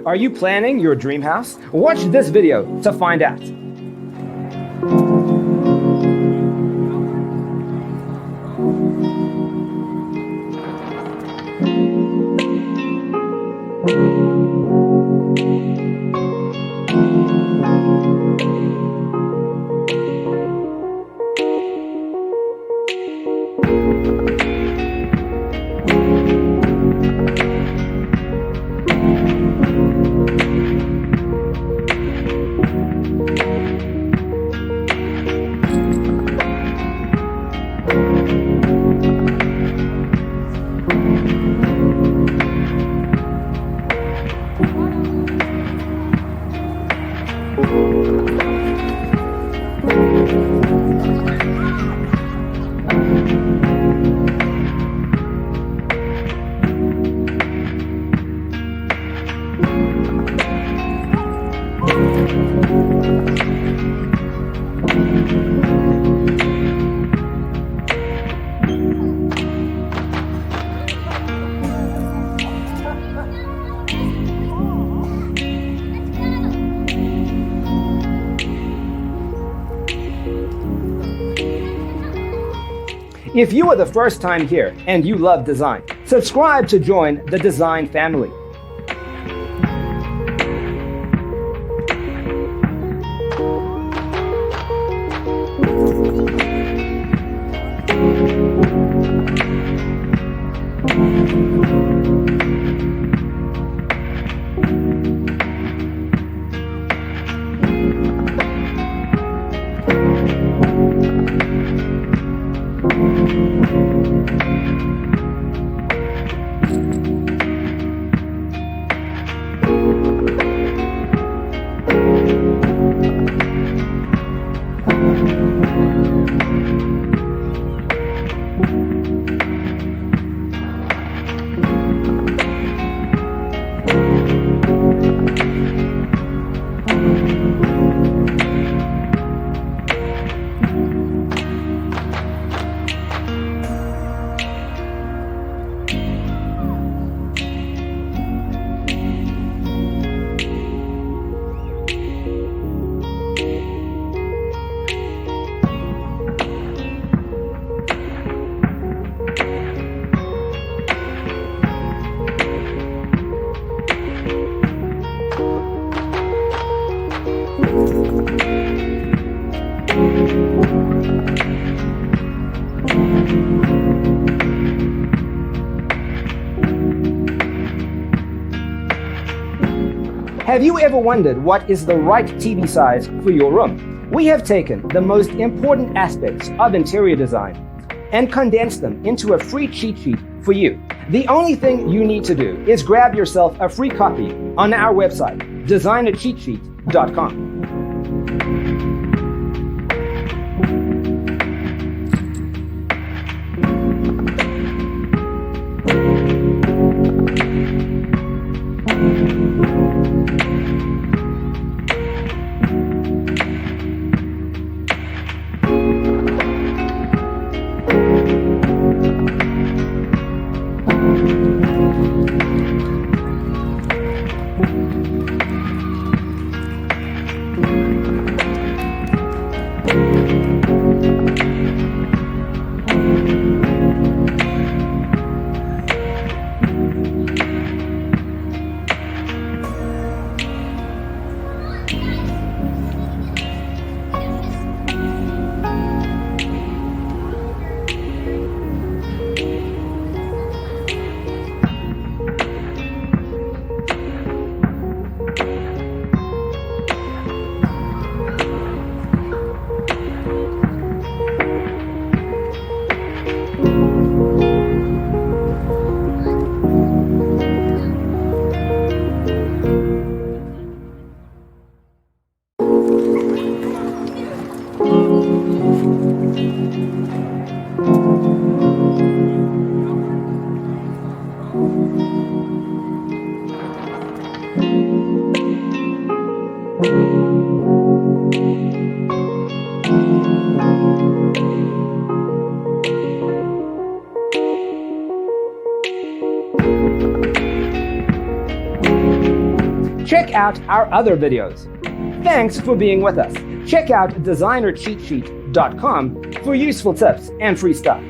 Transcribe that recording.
Are you planning your dream house? Watch this video to find out. If you are the first time here and you love design, subscribe to join the design family. Have you ever wondered what is the right TV size for your room? We have taken the most important aspects of interior design and condensed them into a free cheat sheet for you. The only thing you need to do is grab yourself a free copy on our website, designercheatsheet.com. check out our other videos. Thanks for being with us. Check out designercheatsheet.com for useful tips and free stuff.